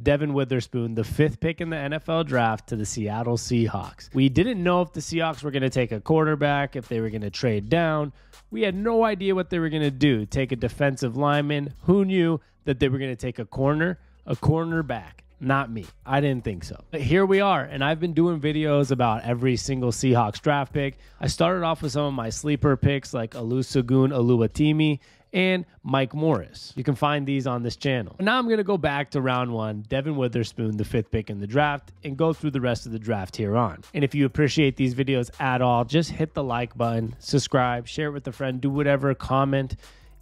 Devon Witherspoon, the 5th pick in the NFL draft, to the Seattle Seahawks. We didn't know if the Seahawks were going to take a quarterback, if they were going to trade down. We had no idea what they were going to do. Take a defensive lineman. Who knew that they were going to take a cornerback? Not me. I didn't think so. But here we are, and I've been doing videos about every single Seahawks draft pick. I started off with some of my sleeper picks like Olusegun Oluwatimi and Mike Morris. You can find these on this channel. Now I'm going to go back to round 1, Devon Witherspoon, the 5th pick in the draft, and go through the rest of the draft here on. And if you appreciate these videos at all, just hit the like button, subscribe, share it with a friend, do whatever, comment.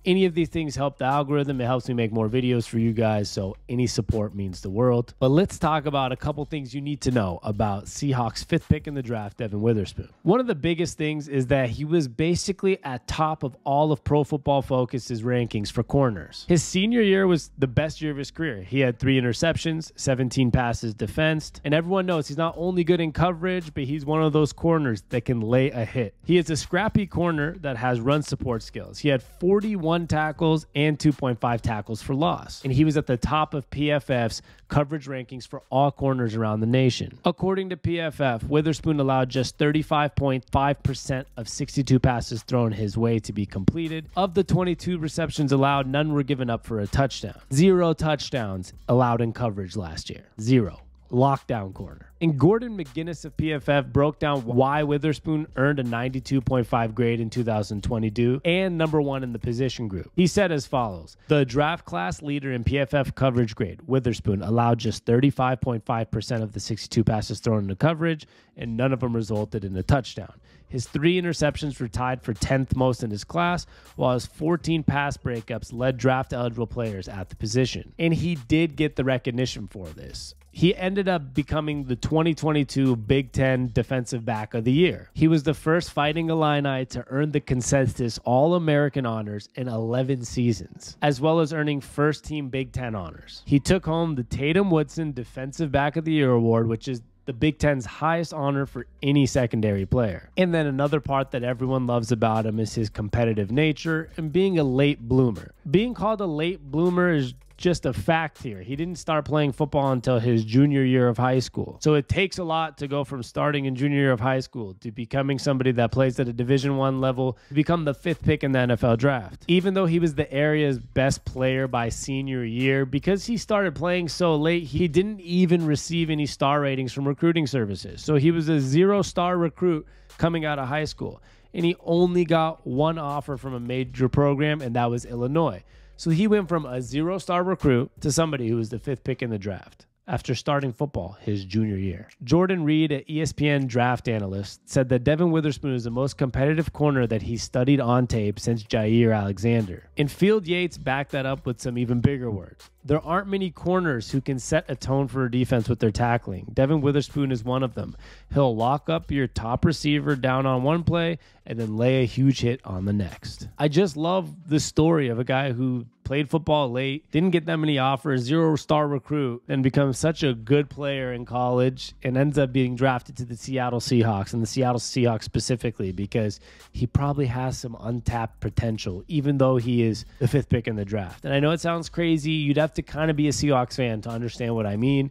Any of these things help the algorithm. It helps me make more videos for you guys, so any support means the world. But let's talk about a couple things you need to know about Seahawks' 5th pick in the draft, Devon Witherspoon. One of the biggest things is that he was basically at top of all of Pro Football Focus's rankings for corners. His senior year was the best year of his career. He had 3 interceptions, 17 passes defensed, and everyone knows he's not only good in coverage, but he's one of those corners that can lay a hit. He is a scrappy corner that has run support skills. He had 41 tackles and 2.5 tackles for loss. And he was at the top of PFF's coverage rankings for all corners around the nation. According to PFF, Witherspoon allowed just 35.5% of 62 passes thrown his way to be completed. Of the 22 receptions allowed, none were given up for a touchdown. 0 touchdowns allowed in coverage last year. 0. Lockdown corner. And Gordon McGinnis of PFF broke down why Witherspoon earned a 92.5 grade in 2022 and #1 in the position group. He said as follows: the draft class leader in PFF coverage grade, Witherspoon, allowed just 35.5% of the 62 passes thrown into coverage, and none of them resulted in a touchdown. His 3 interceptions were tied for 10th most in his class, while his 14 pass breakups led draft-eligible players at the position. And he did get the recognition for this. He ended up becoming the 2022 Big Ten Defensive Back of the Year. He was the first Fighting Illini to earn the consensus All-American honors in 11 seasons, as well as earning first-team Big Ten honors. He took home the Tatum Woodson Defensive Back of the Year award, which is the Big Ten's highest honor for any secondary player. And then another part that everyone loves about him is his competitive nature and being a late bloomer. Being called a late bloomer is just a fact here. He didn't start playing football until his junior year of high school. So it takes a lot to go from starting in junior year of high school to becoming somebody that plays at a Division I level to become the 5th pick in the NFL draft. Even though he was the area's best player by senior year, because he started playing so late, he didn't even receive any star ratings from recruiting services. So he was a 0-star recruit coming out of high school. And he only got 1 offer from a major program, and that was Illinois. So he went from a 0-star recruit to somebody who was the 5th pick in the draft after starting football his junior year. Jordan Reed, an ESPN draft analyst, said that Devon Witherspoon is the most competitive corner that he studied on tape since Jair Alexander. And Field Yates backed that up with some even bigger words. There aren't many corners who can set a tone for a defense with their tackling. Devon Witherspoon is one of them. He'll lock up your top receiver down on one play and then lay a huge hit on the next. I just love the story of a guy who played football late, didn't get that many offers, 0-star recruit, and becomes such a good player in college and ends up being drafted to the Seattle Seahawks, and the Seattle Seahawks specifically, because he probably has some untapped potential, even though he is the 5th pick in the draft. And I know it sounds crazy. You'd have to kind of be a Seahawks fan to understand what I mean.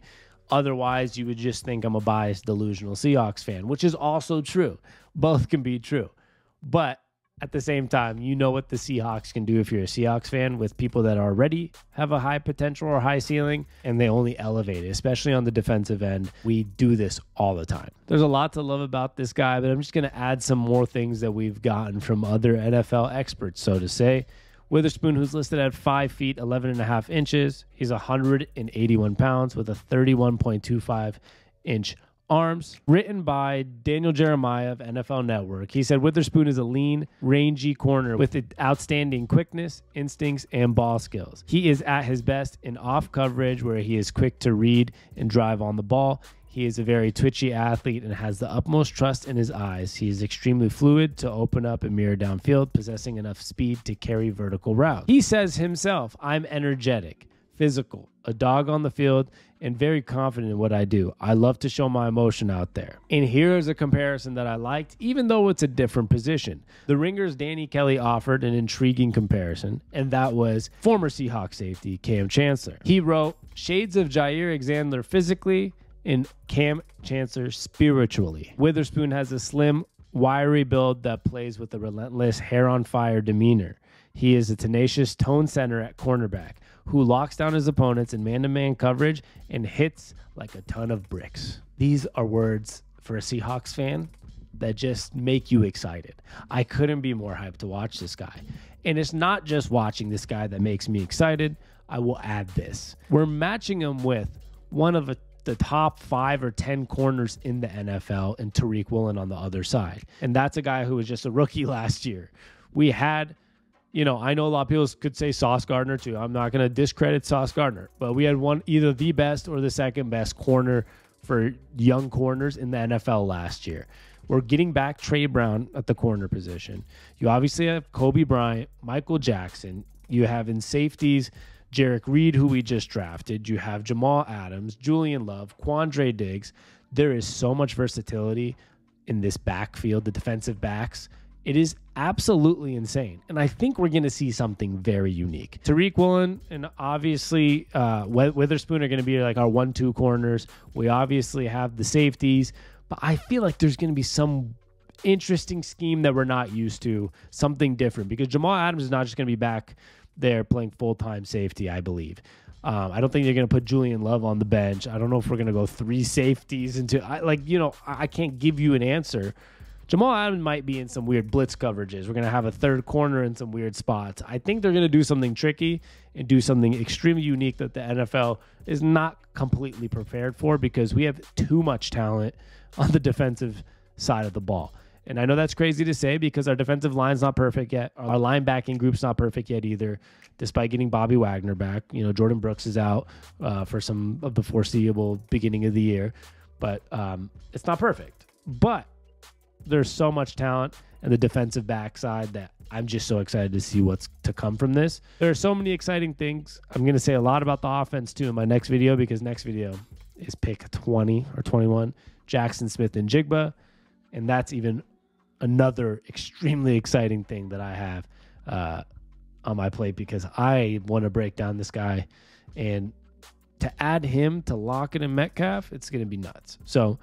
Otherwise, you would just think I'm a biased, delusional Seahawks fan, which is also true. Both can be true. But at the same time, you know what the Seahawks can do if you're a Seahawks fan with people that already have a high potential or high ceiling, and they only elevate it, especially on the defensive end. We do this all the time. There's a lot to love about this guy, but I'm just going to add some more things that we've gotten from other NFL experts, so to say. Witherspoon, who's listed at 5 feet, 11.5 inches. He's 181 pounds with a 31.25-inch arms. Written by Daniel Jeremiah of NFL Network. He said Witherspoon is a lean, rangy corner with outstanding quickness, instincts, and ball skills. He is at his best in off coverage, where he is quick to read and drive on the ball. He is a very twitchy athlete and has the utmost trust in his eyes. He is extremely fluid to open up and mirror downfield, possessing enough speed to carry vertical routes. He says himself, "I'm energetic, physical, a dog on the field, and very confident in what I do. I love to show my emotion out there. And here's a comparison that I liked, even though it's a different position. The Ringer's Danny Kelly offered an intriguing comparison, and that was former Seahawks safety Cam Chancellor. He wrote, "Shades of Jair Alexander physically and Cam Chancellor spiritually. Witherspoon has a slim, wiry build that plays with a relentless, hair-on-fire demeanor. He is a tenacious tone center at cornerback who locks down his opponents in man-to-man coverage and hits like a ton of bricks." These are words for a Seahawks fan that just make you excited. I couldn't be more hyped to watch this guy. And it's not just watching this guy that makes me excited. I will add this. We're matching him with one of the top 5 or 10 corners in the NFL and Tariq Woolen on the other side. And that's a guy who was just a rookie last year. We had... I know a lot of people could say Sauce Gardner too. I'm not going to discredit Sauce Gardner, but we had either the best or the second best corner for young corners in the NFL last year. We're getting back Trey Brown at the corner position. You obviously have Kobe Bryant, Michael Jackson. You have in safeties, Jarek Reed, who we just drafted. You have Jamal Adams, Julian Love, Quandre Diggs. There is so much versatility in this backfield, the defensive backs. It is absolutely insane. And I think we're going to see something very unique. Tariq Woolen and obviously Witherspoon are going to be like our 1-2 corners. We obviously have the safeties. But I feel like there's going to be some interesting scheme that we're not used to, something different. Because Jamal Adams is not just going to be back there playing full-time safety, I believe. I don't think they're going to put Julian Love on the bench. I don't know if we're going to go 3 safeties into... I can't give you an answer. Jamal Adams might be in some weird blitz coverages. We're going to have a third corner in some weird spots. I think they're going to do something tricky and do something extremely unique that the NFL is not completely prepared for because we have too much talent on the defensive side of the ball. And I know that's crazy to say because our defensive line's not perfect yet. Our linebacking group's not perfect yet either, despite getting Bobby Wagner back. Jordan Brooks is out for some of the foreseeable beginning of the year. But it's not perfect. But there's so much talent and the defensive backside that I'm just so excited to see what's to come from this. There are so many exciting things. I'm going to say a lot about the offense too in my next video because next video is pick 20 or 21, Jackson Smith and Jigba. And that's even another extremely exciting thing that I have on my plate because I want to break down this guy. And to add him to Lockett and Metcalf, it's going to be nuts. So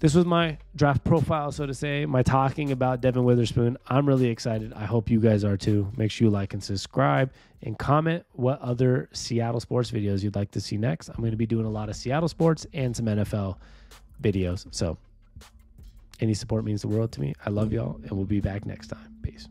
this was my draft profile, so to say, my talking about Devon Witherspoon. I'm really excited. I hope you guys are too. Make sure you like and subscribe and comment what other Seattle sports videos you'd like to see next. I'm going to be doing a lot of Seattle sports and some NFL videos. So any support means the world to me. I love y'all, and we'll be back next time. Peace.